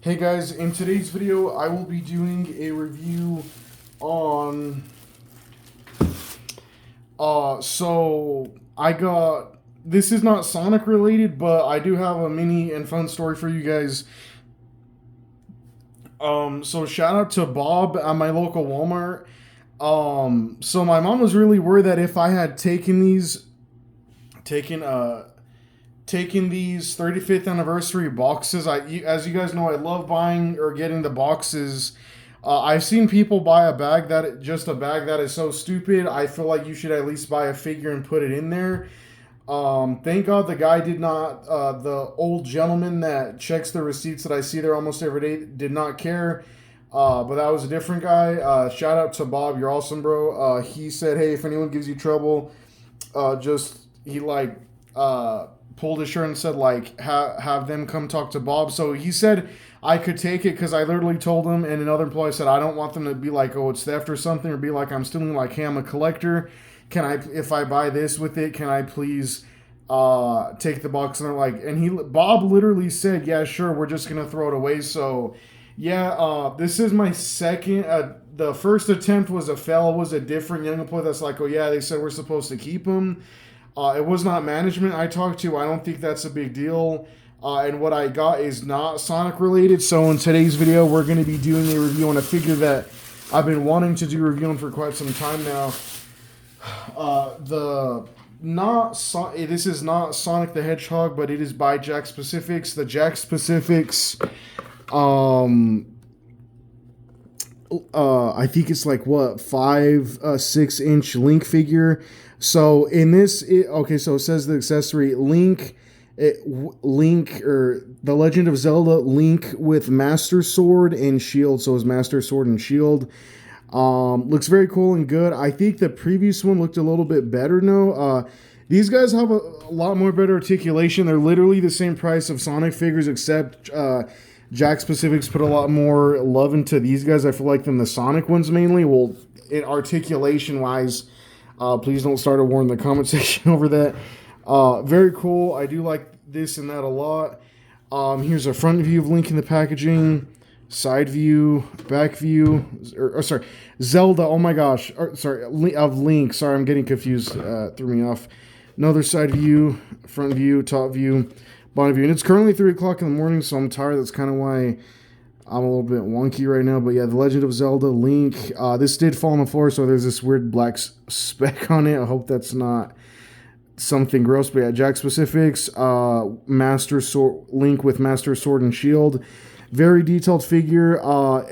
Hey guys, in today's video I will be doing a review on so I got, this is not Sonic related, but I do have a mini and fun story for you guys. So shout out to Bob at my local Walmart. So my mom was really worried that if I had taken these 35th anniversary boxes. As you guys know, I love buying or getting the boxes. I've seen people buy a bag just a bag that is so stupid. I feel like you should at least buy a figure and put it in there. Thank God the guy did not. The old gentleman that checks the receipts that I see there almost every day did not care. But that was a different guy. Shout out to Bob. You're awesome, bro. He said, hey, if anyone gives you trouble, pulled his shirt and said, like, have them come talk to Bob. So he said I could take it because I literally told him, and another employee said, I don't want them to be like, oh, it's theft or something, or be like, I'm stealing, like, hey, I'm a collector. Can I, if I buy this with it, can I please take the box? And they're like, Bob literally said, yeah, sure, we're just going to throw it away. So, yeah, this is my second. The first attempt was a fail. It was a different young employee that's like, oh, yeah, they said we're supposed to keep them. It was not management I talked to. I don't think that's a big deal. And what I got is not Sonic related. So in today's video, we're going to be doing a review on a figure that I've been wanting to do reviewing for quite some time now. This is not Sonic the Hedgehog, but it is by Jakks Specifics. The Jakks Specifics, I think it's like what 6-inch Link figure. So in this, so it says the accessory Link, or The Legend of Zelda Link with Master Sword and Shield. So it's Master Sword and Shield. Looks very cool and good. I think the previous one looked a little bit better now. These guys have a lot more better articulation. They're literally the same price of Sonic figures, except Jakks Specifics put a lot more love into these guys, I feel like, than the Sonic ones mainly. Well, in articulation wise, please don't start a war in the comment section over that. Very cool. I do like this and that a lot. Here's a front view of Link in the packaging, side view, back view, sorry, Zelda. Oh my gosh, of Link. Sorry, I'm getting confused. Threw me off. Another side view, front view, top view, bottom view, and it's currently 3 o'clock in the morning, so I'm tired. That's kind of why I'm a little bit wonky right now, but yeah, The Legend of Zelda Link. This did fall on the floor, so there's this weird black speck on it. I hope that's not something gross, but yeah, Jakks Specifics, Master Sword Link with Master Sword and Shield. Very detailed figure.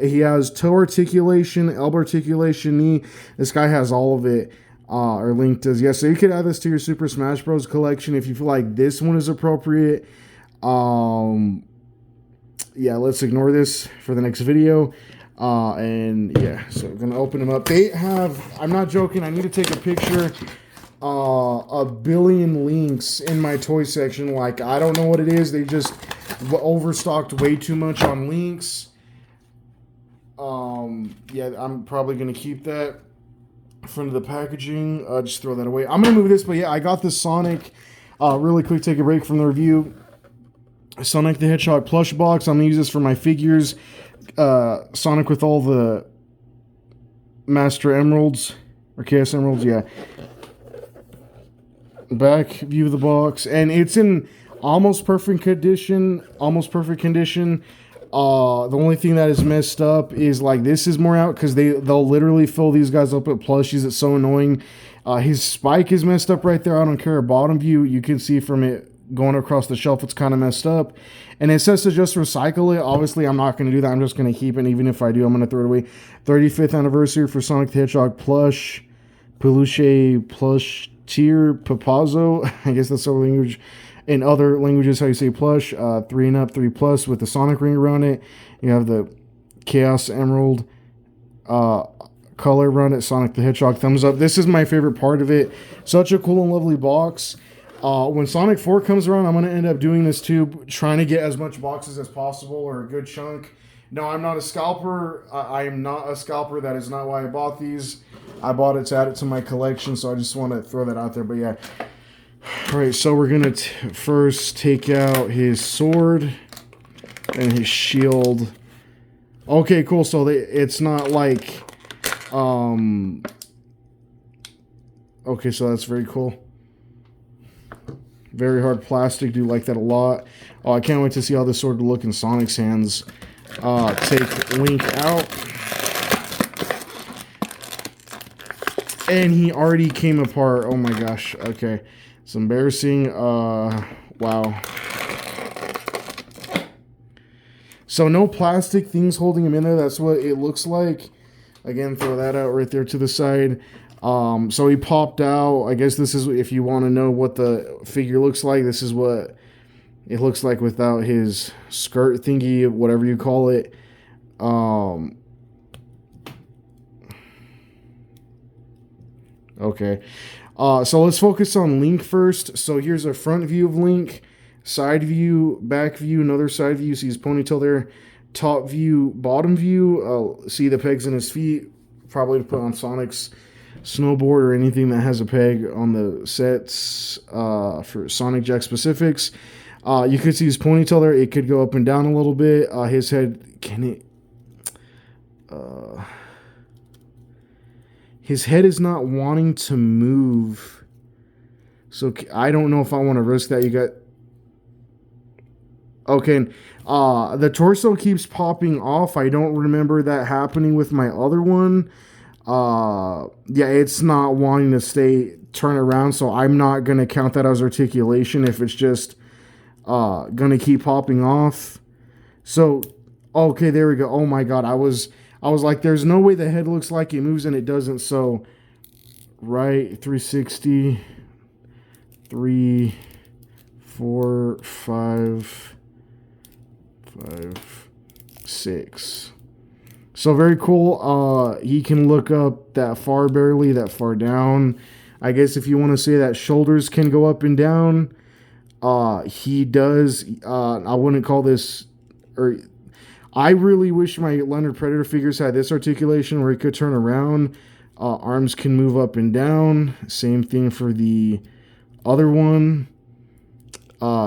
He has toe articulation, elbow articulation, knee. This guy has all of it. Or Link does. Yeah, so you could add this to your Super Smash Bros. Collection if you feel like this one is appropriate. Yeah, let's ignore this for the next video. And yeah, so I'm gonna open them up. They have, I'm not joking, I need to take a picture. A billion Links in my toy section. Like, I don't know what it is. They just overstocked way too much on Links. Yeah, I'm probably gonna keep that front of the packaging. Just throw that away. I'm gonna move this, but yeah, I got this Sonic. Really quick, take a break from the review. Sonic the Hedgehog plush box. I'm gonna use this for my figures. Sonic with all the Master Emeralds or Chaos Emeralds. Yeah. Back view of the box, and it's in almost perfect condition. The only thing that is messed up is, like, this is more out because they'll literally fill these guys up with plushies. It's so annoying. His spike is messed up right there. I don't care. Bottom view, you can see from it going across the shelf, it's kind of messed up. And it says to just recycle it. Obviously, I'm not going to do that. I'm just going to keep it. Even if I do, I'm going to throw it away. 35th anniversary for Sonic the Hedgehog plush, peluche plush tier Papazo. I guess that's the language. In other languages, how you say plush. 3 and up, 3 plus with the Sonic ring around it. You have the Chaos Emerald color around it. Sonic the Hedgehog thumbs up. This is my favorite part of it. Such a cool and lovely box. When Sonic 4 comes around, I'm going to end up doing this too, trying to get as much boxes as possible, or a good chunk. No, I'm not a scalper. I am not a scalper. That is not why I bought these. I bought it to add it to my collection, so I just want to throw that out there. But yeah. All right, so we're going to first take out his sword. And his shield. Okay, cool. So it's not like... Okay, so that's very cool. Very hard plastic. Do like that a lot. Oh, I can't wait to see how this sword will look in Sonic's hands. Take Link out. And he already came apart. Oh my gosh. Okay. It's embarrassing. Wow. So no plastic things holding him in there. That's what it looks like. Again, throw that out right there to the side. So he popped out. I guess this is, if you want to know what the figure looks like, this is what it looks like without his skirt thingy, whatever you call it. Okay. So let's focus on Link first. So here's a front view of Link, side view, back view, another side view. See his ponytail there. Top view, bottom view. See the pegs in his feet. Probably to put on Sonic's snowboard or anything that has a peg on the sets for Sonic Jakks specifics. You could see his ponytail there. It could go up and down a little bit. His head, can it... his head is not wanting to move. So I don't know if I want to risk that. You got... Okay. The torso keeps popping off. I don't remember that happening with my other one. Yeah, it's not wanting to turn around, so I'm not going to count that as articulation if it's just going to keep popping off. So, okay, there we go. Oh my god, I was like, there's no way the head looks like it moves and it doesn't. So, right, 360, 3, 4, 5, 6. So very cool. He can look up that far barely, that far down. I guess if you want to say that shoulders can go up and down, he does. I wouldn't call this, or I really wish my Leonard Predator figures had this articulation where he could turn around. Arms can move up and down. Same thing for the other one.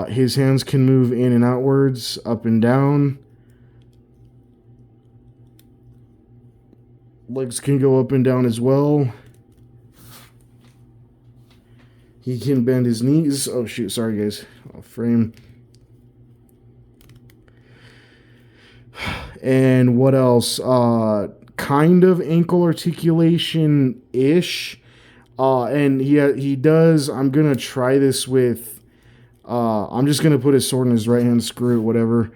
His hands can move in and outwards, up and down. Legs can go up and down as well. He can bend his knees. Oh, shoot. Sorry, guys. Off frame. And what else? Kind of ankle articulation-ish. And he does... I'm going to try this with... I'm just going to put his sword in his right hand. Screw it, whatever.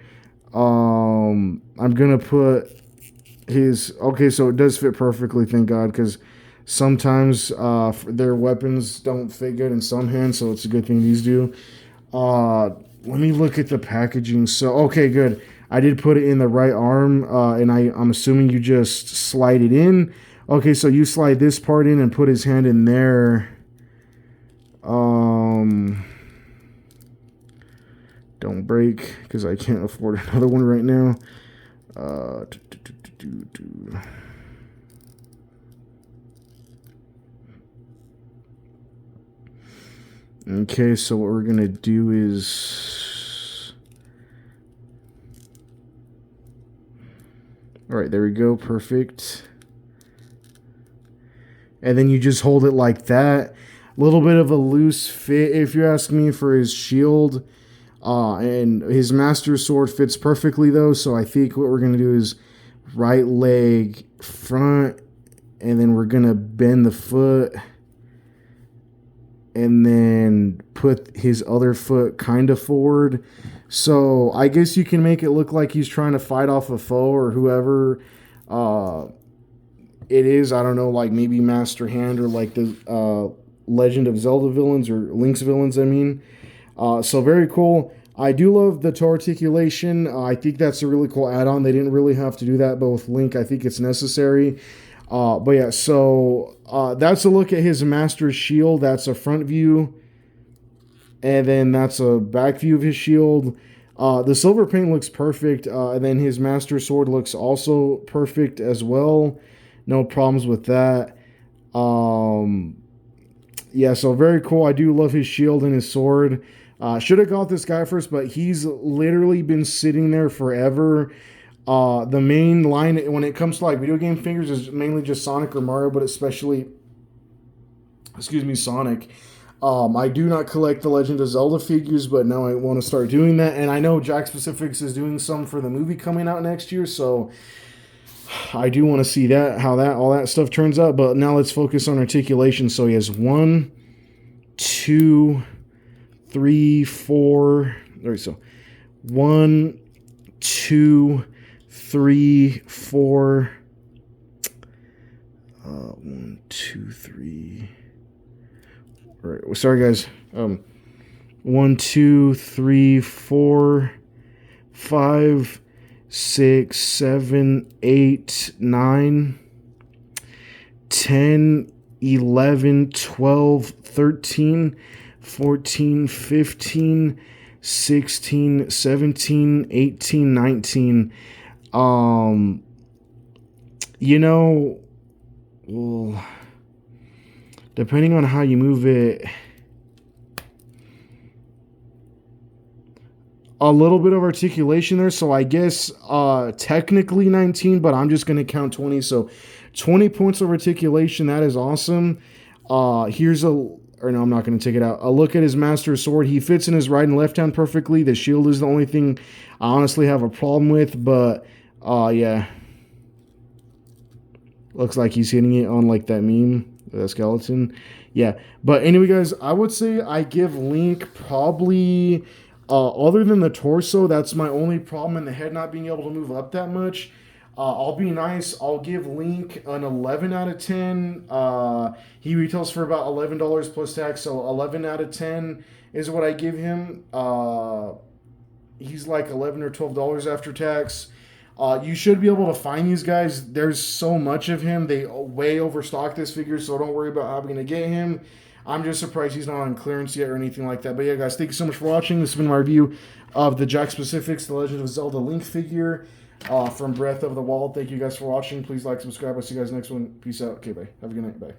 I'm going to put... okay, so it does fit perfectly, thank God, because sometimes their weapons don't fit good in some hands, so it's a good thing these do. Let me look at the packaging. So, okay, good. I did put it in the right arm, and I'm assuming you just slide it in. Okay, so you slide this part in and put his hand in there. Don't break, because I can't afford another one right now. Okay, so what we're gonna do is, all right, there we go, perfect. And then you just hold it like that. A little bit of a loose fit, if you ask me, for his shield. And his Master Sword fits perfectly, though, so I think what we're gonna do is right leg front, and then we're gonna bend the foot, and then put his other foot kind of forward. So I guess you can make it look like he's trying to fight off a foe or whoever it is. I don't know, like maybe Master Hand or like the Legend of Zelda villains or Link's villains, I mean. So very cool. I do love the toe articulation. I think that's a really cool add-on. They didn't really have to do that, but with Link, I think it's necessary. But yeah, so that's a look at his Master Shield. That's a front view. And then that's a back view of his shield. The silver paint looks perfect. And then his Master Sword looks also perfect as well. No problems with that. Yeah, so very cool. I do love his shield and his sword. Should have got this guy first, but he's literally been sitting there forever. The main line when it comes to like video game figures is mainly just Sonic or Mario, but especially, excuse me, Sonic. I do not collect the Legend of Zelda figures, but now I want to start doing that. And I know Jakks Specifics is doing some for the movie coming out next year, so I do want to see that, how that all that stuff turns out. But now let's focus on articulation. So he has 1, 2, 3, 4. All right, so 1, 2, 3, 4. 1, 2, 3. All right, sorry guys. 1, 2, 3, 4, 5, 6, 7, 8, 9, 10, 11, 12, 13, 14, 15, 16, 17, 18, 19. You know, well, depending on how you move it, a little bit of articulation there. So I guess technically 19, but I'm just going to count 20. So 20 points of articulation. That is awesome. Here's or no, I'm not going to take it out. A look at his Master Sword. He fits in his right and left hand perfectly. The shield is the only thing I honestly have a problem with, but yeah. Looks like he's hitting it on like that meme, the skeleton. Yeah, but anyway, guys, I would say I give Link probably, other than the torso, that's my only problem in the head not being able to move up that much. I'll be nice. I'll give Link an 11 out of 10. He retails for about $11 plus tax, so 11 out of 10 is what I give him. He's like $11 or $12 after tax. You should be able to find these guys. There's so much of him. They way overstock this figure, so don't worry about having to get him. I'm just surprised he's not on clearance yet or anything like that. But yeah, guys, thank you so much for watching. This has been my review of the Jakks Specifics, The Legend of Zelda Link figure from Breath of the Wild. Thank you guys for watching. Please like, subscribe. I'll see you guys next one. Peace out. Okay, bye. Have a good night. Bye.